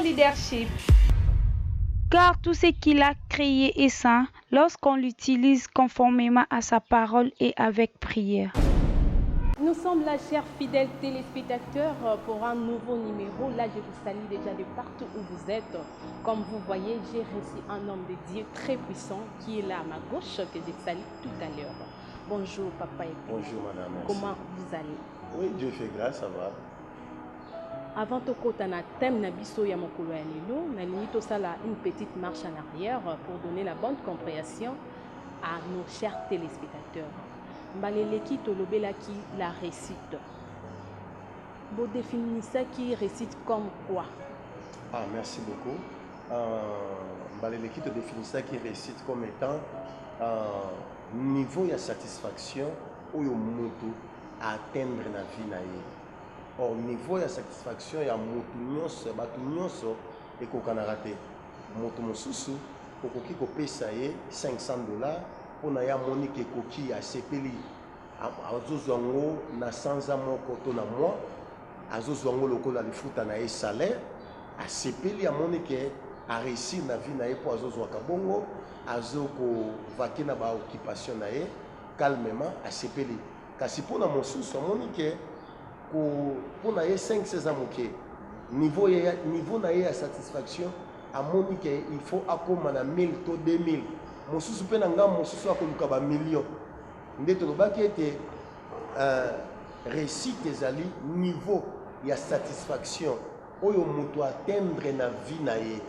leadership. Car tout ce qu'il a créé est saint lorsqu'on l'utilise conformément à sa parole et avec prière. Nous sommes là, chers fidèles téléspectateurs, pour un nouveau numéro. Là, je vous salue déjà de partout où vous êtes. Comme vous voyez, j'ai reçu un homme de Dieu très puissant qui est là à ma gauche, que je salue tout à l'heure. Bonjour, papa. Bonjour, madame. Merci. Comment vous allez? Oui, Dieu fait grâce, ça va. Avant de côté na thème na biso ya mokolo ya lelo, na limite sala une petite marche en arrière pour donner la bonne compréhension à nos chers téléspectateurs. Mbaleleki tolobelaki la récite. Vous définissez qui récite comme quoi? Ah, merci beaucoup. Mbaleleki te définissait qui récite comme étant niveau de satisfaction où il moto à atteindre la vie na ye. Or niveau de satisfaction ya moto nyonso batu nyonso ekokana raté. Moto mosusu okoki kopesa ye $500 pona ya monique ekoki ya sepeli azozwango na sanza moko to na mois azozwango lokola lifuta na ye salaire a sepeli ya monique a réussir na vie na ye po azozwaka bongo azoko vaki na ba occupation na ye calmement a sepeli kasi pona mosusu monique pour na ye 5-16 ans moke niveau na ye ya satisfaction a monique il faut akoma na 1000 to 2000 mosusu pe na ngam mosusu akoluka ba million nde tolobaki ete réussite ezali niveau ya satisfaction oyo moto atteindre na vie na ye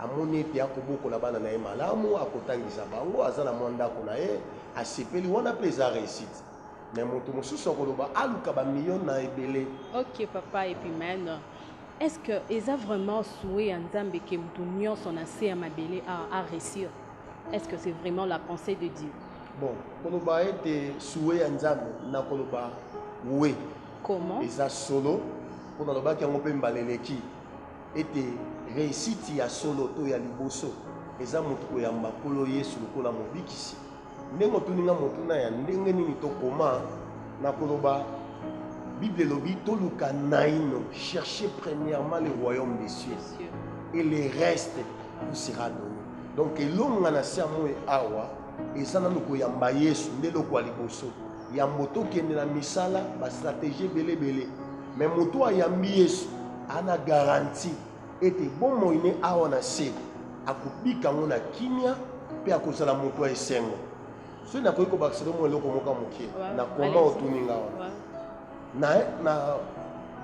amoni ete akobokola bana na ye malamu akotangisa bango aza na mwa ndako na ye asepeli wana mpe eza réussite mais moto mosusu akoloba aluka ba million na ebele. Ok papa et puis maintenant, est-ce que eza vraiment souhait nzambe ke moto nyonso na se ya mabele à réussir? Est-ce que c'est vraiment la pensée de Dieu? Bon, koloba ete souhait ya nzambe na koloba oui. Comment? Eza solo pour naloba ki yango mpe mbaleleki ete réussite ya solo to ya liboso eza moto koyamba kolo Yesu lokola mobikisi ndenge otuninga motuna ya ndenge nini tokoma na koloba Bible lobi toluka naino cherchez premièrement le royaume des cieux et le reste vous sera donné. Donc elonga na siamo e awa eza nanu koyamba Yesu nde loko liboso ya moto kende na misala ba stratégie belebele mais moto ayambi Yesu ana garantie ete bon moine awa na se akubika ngona kimia pe akozala moto esengo so na koyiko bakiselo mo eloko moka mokie na koma otuninga wa na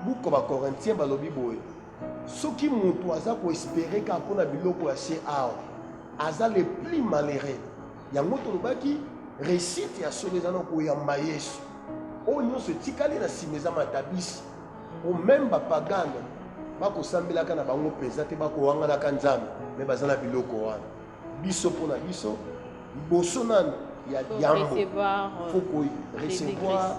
buko ba Corinthiens balobi boye soki moto aza ko espérer ka pona biloko ya se awa aza le plus malheureux yango tolobaki réussite ya solo eza na koyamba Yesu oyo nyonso etikali na nsima eza matabisi o même bapagane bakosambelaka na bango mpenza te bakowanganaka nzambe me baza na biloko wana biso mpona biso liboso nani ya diambo faut recevoir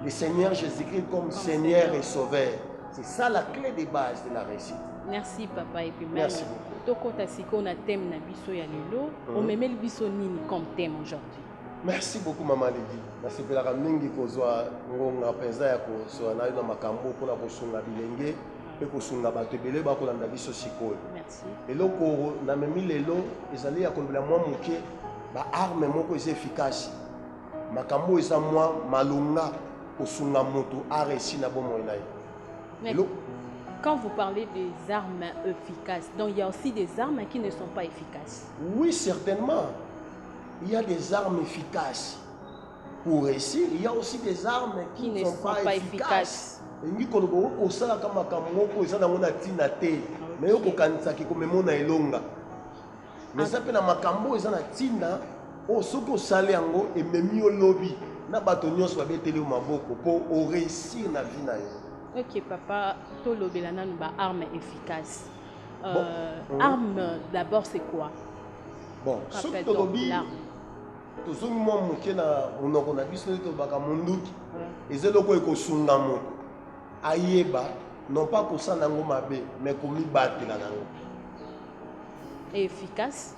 le Seigneur Jésus-Christ comme Seigneur et Sauveur. C'est ça la clé de base de la réussite. Merci papa et puis merci beaucoup. Tokota siko na thème na biso ya lelo, o memeli biso nini comme thème aujourd'hui? Merci beaucoup maman Lydie. Merci pour la mingi kozwa ngonga penza ya kozwa na ina makambo pona kosunga bilenge pe kosunga bato ebele bakolanda biso sikoyo. Merci. Eloko na memi lelo ezali ya kolobela mwa moke ba arme moko eza efficace. Makambo eza mwa malunga kosunga moto a réussi na bomo na ye. Quand vous parlez des armes efficaces, donc il y a aussi des armes qui ne sont pas efficaces. Oui, certainement. Il y a des armes efficaces pour réussir. Il y a aussi des armes qui ne sont pas efficaces. Mais ça peut na makambo eza na tinda o soko sale yango e memi o lobby na bato nyonso babeteli maboko pour réussir na vie na yo. Ok papa, to lobela nanu ba arme efficace. Arme d'abord c'est quoi? Bon, soki to lobby to zongi mo moke na monoko na biso to baka munduki ezelo ko ekosunga moto ayeba non pas kosala ngo mabe mais komi batela nango. Efficace.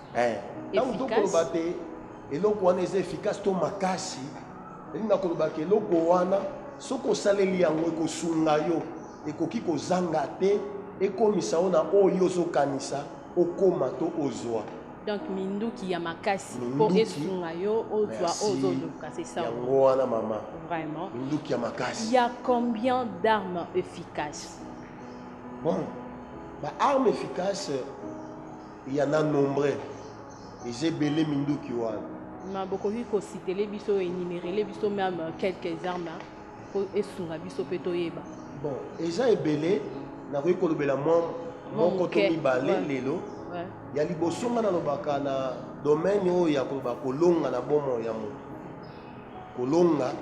Donc to ko bate eloko wana eza efficace to makasi elinga koloba ke eloko wana soko saleli yango ekosunga yo ekoki kozanga te ekomisa ona oyo ozokanisa okoma to ozwa. Donc minduki ya makasi pour esunga yo ozwa ozoluka, c'est ça. Yango wana mama. Vraiment. Minduki ya makasi. Il y a combien d'armes efficaces? Bon, bah armes efficaces, il y en a nombreux. Et j'ai belé minduki wana. Ma beaucoup vu ko citer les biso énumérer les biso même quelques armes pour esunga biso petoyeba. Bon, et j'ai belé na ko kolobela mon koto mibale lelo. Ya liboso nga na lobaka na domaine oyo ya koloba kolonga na bomo ya mo. Kolonga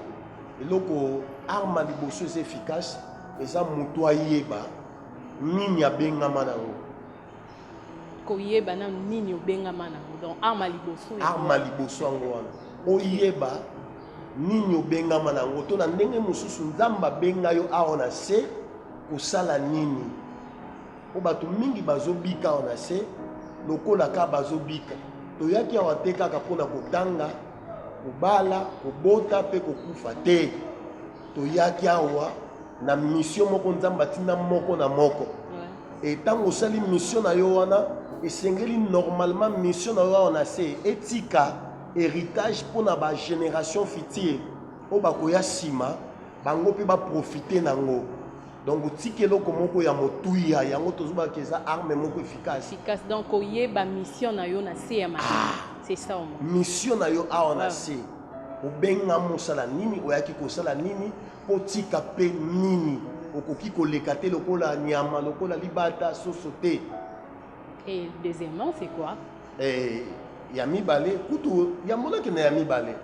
eloko arme liboso est efficace eza mutu ayeba nini abengama nango. Koyeba na nini obengama nango. Donc arme liboso yango wana. Oyeba nini obengama nango to na ndenge mosusu nzamba benga yo aona se kosala nini. O bato mingi bazobika ona se lokola ka bazobika toyaki awa te kaka mpona kotanga kobala kobota mpe kokufa te toyaki awa na mission moko nzambe atinda moko na moko etango osali mission na yo wana esengeli normalement mission na yo wana se etika héritage mpona bagénération future oyo bakoya nsima bango mpe baprofite nango. Donc, si quelqu'un moko ya motuya yango tozuba keza arme moko efficace. Efficace. Donc, oyeba mission na yo na se ya machine. C'est ça au moins. Mission na yo a na se. Obenga mosala nini oyaki kosala nini potika pe nini okoki koleka te lokola nyama lokola libata sosote. Et deuxièmement, c'est quoi? Ya mibale kutu ya monaki na ya mibale.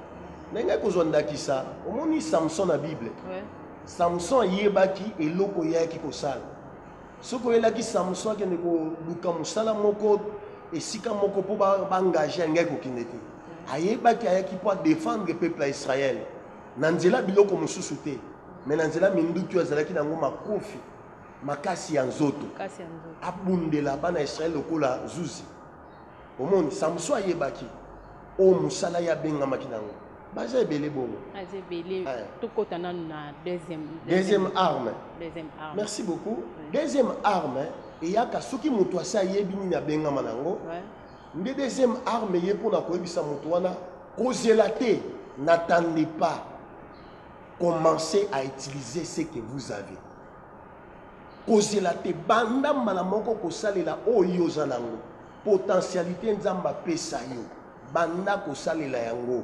Nenga kozondakisa omoni Samson na Bible. Ouais. Samson yebaki eloko yaki kosala. Soko yelaki Samson akende koluka mosala moko esika moko po baengager ngai kokende te. Ayebaki ayaki po défendre le peuple d'Israël. Nanzela biloko mosusu te. Mais nanzela minduki azalaki nango makofi makasi ya nzoto. Abundela bana Israël lokola zuzi. Omoni Samson ayebaki o mosala ya bengamaki nango. Baza ebele bongo. Baza ebele. Tokota na deuxième arme. Deuxième arme. Merci beaucoup. Deuxième arme, eyaka soki mutu asa yebi nini abengama nango. Nde deuxième arme ye pona koyebisa mutu wana kozela te, n'attendez pas. Commencez à utiliser ce que vous avez. Kozela te banda mbala moko kosalela oyo oza nango. Potentialité nzamba pesa yo. Banda kosalela yango.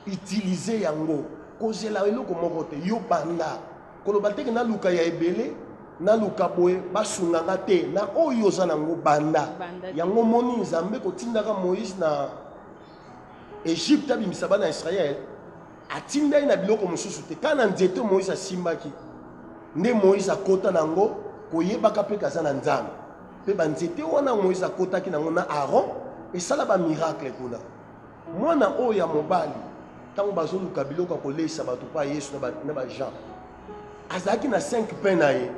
Utiliser yango kozela eloko moko te yo banda koloba te na luka ya ebele na luka boye basunganga te na oyo oza nango banda yango moni nzambe kotindaka Moïse na Égypte abimisa bana Israël atindai na biloko mosusu te kana nzete Moïse asimbaki nde Moïse akota nango koyebaka pe kaza na nzambe pe banzete wana Moïse akotaki nango na Aaron esala ba miracle kuna mwana oyo ya mobali tango bazoluka biloko kolesa bato pa Yesu na ba Jean azaki na 5 pains na ye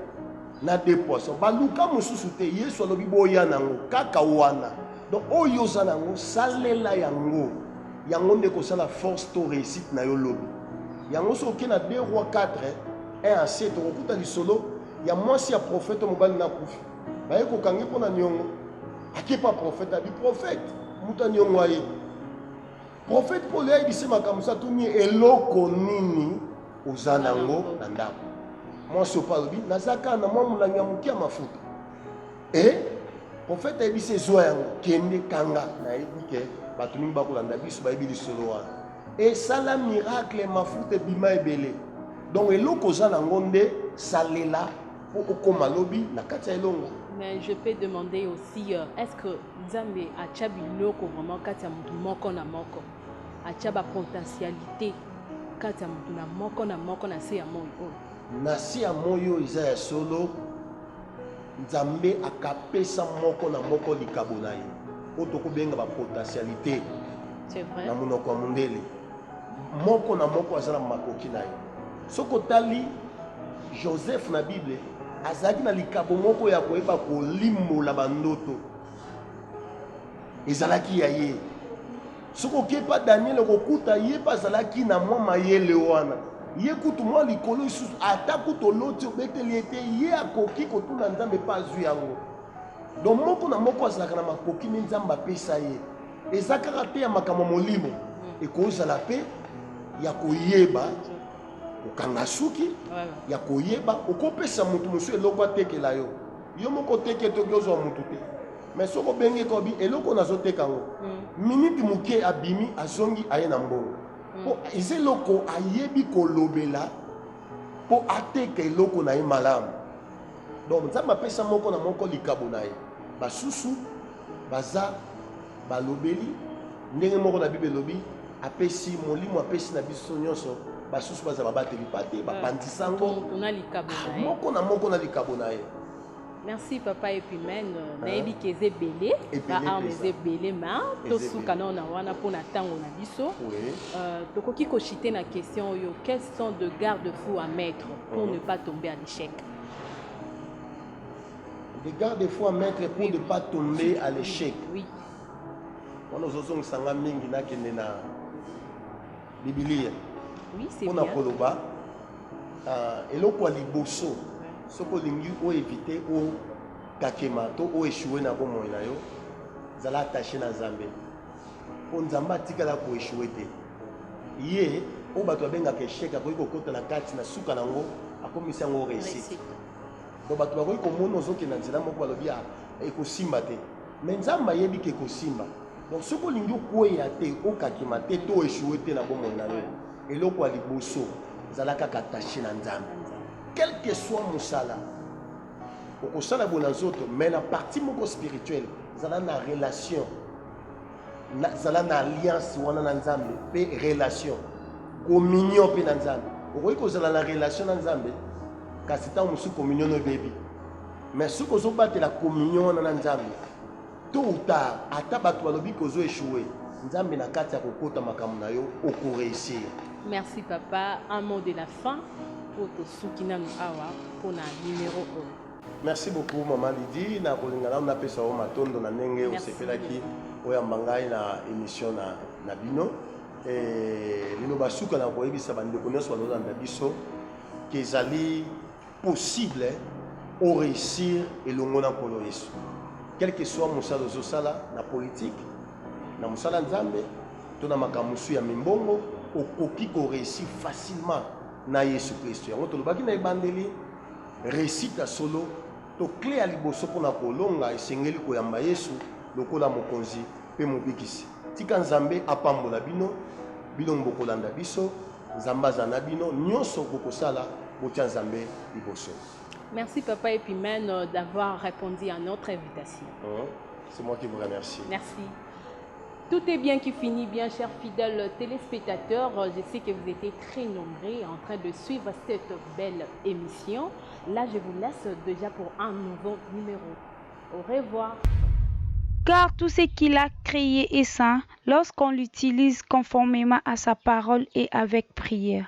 na 2 poissons baluka mosusu te Yesu alobi boya nango kaka wana donc oyo za nango salela yango yango nde kosala force to réussite na yo lobi yango soki na 2 Rois 4 1 à 7 okuta lisolo ya mwasi ya prophète mobali na kufi baye kokangi mpona niongo akepa prophète abi prophète muta niongo aye prophète Paul a dit makambo sa tuni eloko nini ozanango na ndako moi so palobi nazaka na mwa mulangi ya mukia mafuta prophète a dit zwa yango kende kanga na yebike bato mingi bakolanda biso bayebi lisolo wana esala miracle mafuta bima ebele donc eloko ozanango nde salela po okoma lobi na kati ya elongo. Mais je peux demander aussi, est-ce que Nzambe a tchabi loko vraiment kati ya mutu moko na moko a tchaba potentialité kati ya mutu na moko na se ya moyo na se ya moyo iza ya solo Nzambe akapesa moko na moko likabo na ye o tokobenga ba potentialité. C'est vrai. Na monoko ya mondele moko na moko azala makoki na ye soko tali Joseph na Bible azaki na likabo moko ya koyeba kolimbola bandoto ezalaki ya ye soko kepa Daniel kokuta ye pa azalaki na mwa mayele wana ye kutu mwa likolo isusu ata kutu oloti obeteli ete ye akoki kotuna nzambe mpe azwi yango. Donc moko na moko azalaka na makoki nde nzambe apesa ye. Eza kaka te ya makambo molimo ekozala mpe ya koyeba okanga suki ya koyeba okopesa mutu mosusu eloko atekela yo. Yo moko teke toki ozwa mutu te. Mais soko bengi kobi eloko nazoteka yango minute moke abimi azongi aye na mbongo. Po eza eloko ayebi kolobela po ateka eloko na ye malamu. Donc nzambe apesa moko na moko likabo na ye. Basusu baza balobeli ndenge moko na Bible lobi apesi molimo apesi na biso nyonso basusu baza babateli pate bapandisango moko na moko na likabo na ye. Merci papa Epimène nayebi ke eze belé ba arme eze belé ma tosuka na wana pona tango na biso tokoki kochiter na question oyo, quels sont de garde-fous à mettre pour ne pas tomber à l'échec? Des garde-fous à mettre pour ne pas tomber à l'échec. Oui. On a osé sanga mingi na kende na Biblia. Oui, c'est bien. On a koloba eloko liboso. Soko lingi o éviter o kakema to o échouer na bomoi na yo. Zala attaché na Nzambe. Po Nzamba tikala ko échouer te. Ye o bato benga échec akoki kokota na kati na suka nango akomisa ngo réussite. Donc bato bakoki komona ozokenda nzela moko balobi ekosimba te. Mais Nzamba yebi ke kosimba. Donc soko lingi okweya te okakema te to échouer te na bomoi na yo. Eloko liboso zala kaka attaché na Nzambe. Quel que soit mon sala, au sala bonazoto, mais la partie moko spirituelle, zala na relation, zala na alliance wana na Nzambe, pe relation, communion pe na Nzambe. Okoki kozala na relation na Nzambe, kasi ta musu communion no baby. Mais ce que zobate la communion na Nzambe, tôt ou tard, ata bato balobi kozo échouer, Nzambe na kati ya kokota makambo na yo oko réussir. Merci papa, un mot de la fin. Merci beaucoup maman Lydie na kolingana na pesa o matondo na ndenge o sepelaki oyamba ngai na émission na bino lino basuka na koyebisa bandeko nyonso balolanda biso ke ezali possible o réussir elongo na nkolo Yesu. Quel que soit mosala ozosala na politique na mosala Nzambe to na makambo ya mimbongo okoki ko réussir facilement na Yesu Kristo. Yango tolobaki na ebandeli réussite solo to clé ya liboso pona kolonga esengeli koyamba Yesu lokola mokonzi pe mobikisi. Tika Nzambe apambola bino bino mbokolanda biso Nzamba zana bino nyonso kokosala botia Nzambe liboso. Merci papa Epimène d'avoir répondu à notre invitation. C'est moi qui vous remercie. Merci. Tout est bien qui finit bien, chers fidèles téléspectateurs. Je sais que vous étiez très nombreux en train de suivre cette belle émission. Là, je vous laisse déjà pour un nouveau numéro. Au revoir. Car tout ce qu'il a créé est saint lorsqu'on l'utilise conformément à sa parole et avec prière.